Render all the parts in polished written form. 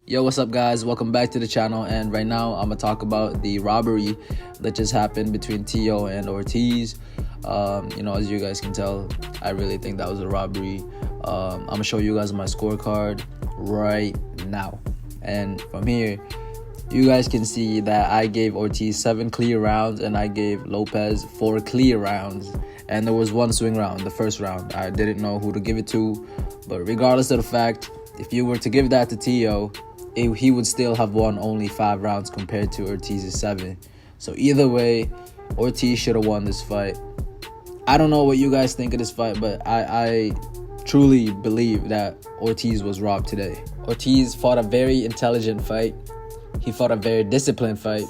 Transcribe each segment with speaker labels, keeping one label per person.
Speaker 1: Yo, what's up guys? Welcome back to the channel, and right now I'm gonna talk about the robbery that just happened between Teo and Ortiz. As you guys can tell, I really think that was a robbery. I'm gonna show you guys my scorecard right now, and from here you guys can see that I gave Ortiz 7 clear rounds and I gave Lopez 4 clear rounds, and there was one swing round, the first round. I didn't know who to give it to, but regardless of the fact, if you were to give that to Teo, he would still have won only 5 rounds compared to Ortiz's 7. So either way, Ortiz should have won this fight. I don't know what you guys think of this fight, but I truly believe that Ortiz was robbed today. Ortiz fought a very intelligent fight. He fought a very disciplined fight.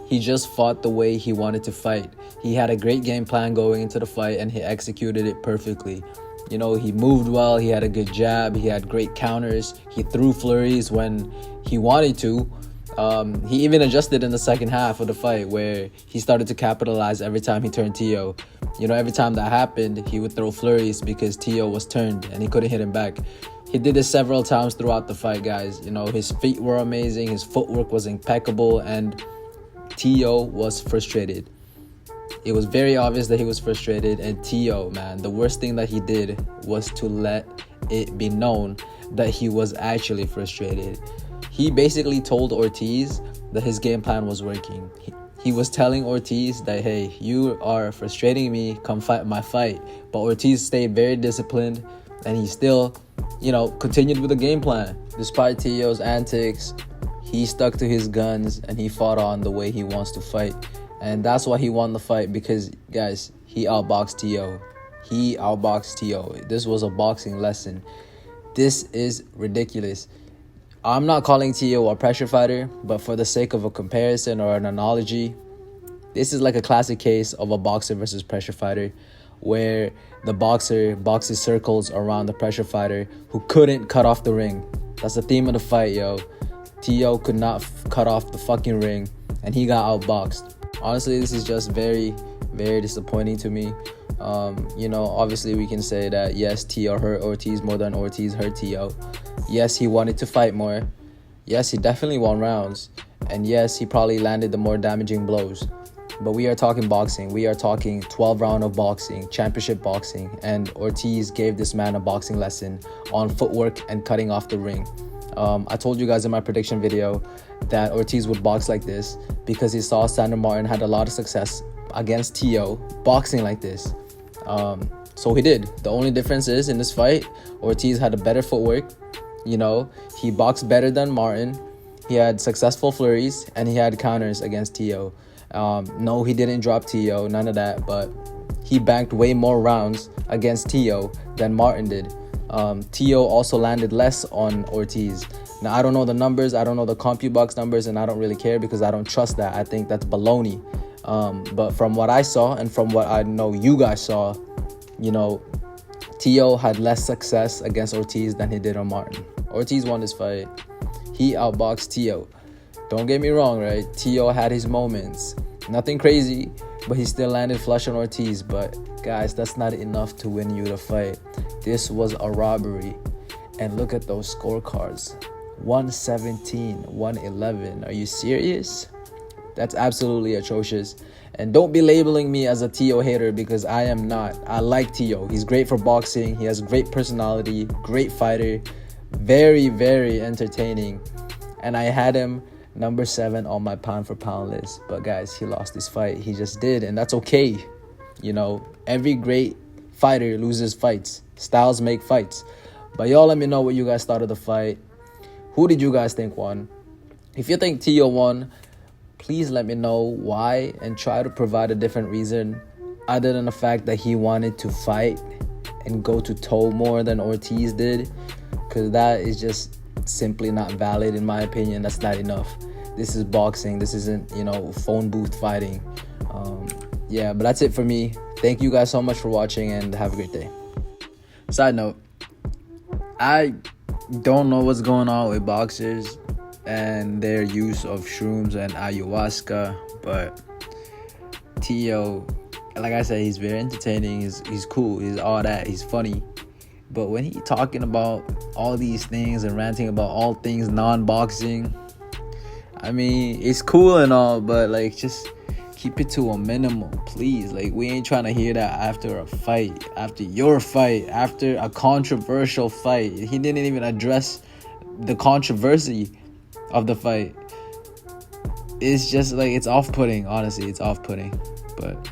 Speaker 1: He just fought the way he wanted to fight. He had a great game plan going into the fight, and he executed it perfectly. You know, he moved well, he had a good jab, he had great counters, he threw flurries when he wanted to. He even adjusted in the second half of the fight where he started to capitalize every time he turned Teo. You know, every time that happened, he would throw flurries because Teo was turned and he couldn't hit him back. He did this several times throughout the fight, guys. You know, his feet were amazing, his footwork was impeccable, and Teo was frustrated. It was very obvious that he was frustrated, and Teo, man, the worst thing that he did was to let it be known that he was actually frustrated. He basically told Ortiz that his game plan was working. He was telling Ortiz that, hey, you are frustrating me, come fight my fight. But Ortiz stayed very disciplined, and he still, continued with the game plan. Despite Teo's antics, he stuck to his guns, and he fought on the way he wants to fight. And that's why he won the fight, because, guys, he outboxed Teo. He outboxed Teo. This was a boxing lesson. This is ridiculous. I'm not calling Teo a pressure fighter, but for the sake of a comparison or an analogy, this is like a classic case of a boxer versus pressure fighter, where the boxer boxes circles around the pressure fighter who couldn't cut off the ring. That's the theme of the fight, yo. Teo could not cut off the fucking ring, and he got outboxed. Honestly, this is just very, very disappointing to me. Obviously we can say that, yes, Teo hurt Ortiz more than Ortiz hurt Teo. Yes, he wanted to fight more. Yes, he definitely won rounds. And yes, he probably landed the more damaging blows. But we are talking boxing. We are talking 12 rounds of boxing, championship boxing. And Ortiz gave this man a boxing lesson on footwork and cutting off the ring. I told you guys in my prediction video that Ortiz would box like this because he saw Sandor Martin had a lot of success against Teo boxing like this. So he did. The only difference is in this fight, Ortiz had a better footwork. He boxed better than Martin. He had successful flurries and he had counters against Teo. No, he didn't drop Teo, none of that, but he banked way more rounds against Teo than Martin did. Teo also landed less on Ortiz. Now, I don't know the numbers, I don't know the CompuBox numbers, and I don't really care because I don't trust that. I think that's baloney. But from what I saw and from what I know you guys saw, Teo had less success against Ortiz than he did on Martin. Ortiz won this fight. He outboxed Teo. Don't get me wrong, right? Teo had his moments. Nothing crazy, but he still landed flush on Ortiz. But guys, that's not enough to win you the fight. This was a robbery. And look at those scorecards. 117, 111. Are you serious? That's absolutely atrocious. And don't be labeling me as a Teo hater, because I am not. I like Teo. He's great for boxing. He has great personality, great fighter, very, very entertaining. And I had him number 7 on my pound for pound list. But guys, he lost this fight. He just did, and that's okay. Every great fighter loses fights. Styles make fights. But y'all let me know what you guys thought of the fight. Who did you guys think won? If you think Teo won, please let me know why and try to provide a different reason other than the fact that he wanted to fight and go to toe more than Ortiz did, because that is just simply not valid in my opinion. That's not enough. This is boxing. This isn't, phone booth fighting. But that's it for me. Thank you guys so much for watching, and have a great day. Side note, I don't know what's going on with boxers and their use of shrooms and ayahuasca, but Teo, like I said, he's very entertaining. He's cool. He's all that. He's funny. But when he talking about all these things and ranting about all things non-boxing, I mean, it's cool and all, but like, just keep it to a minimum, please. Like, we ain't trying to hear that after a fight, after your fight, after a controversial fight. He didn't even address the controversy of the fight. It's just like, it's off-putting, honestly. It's off-putting. But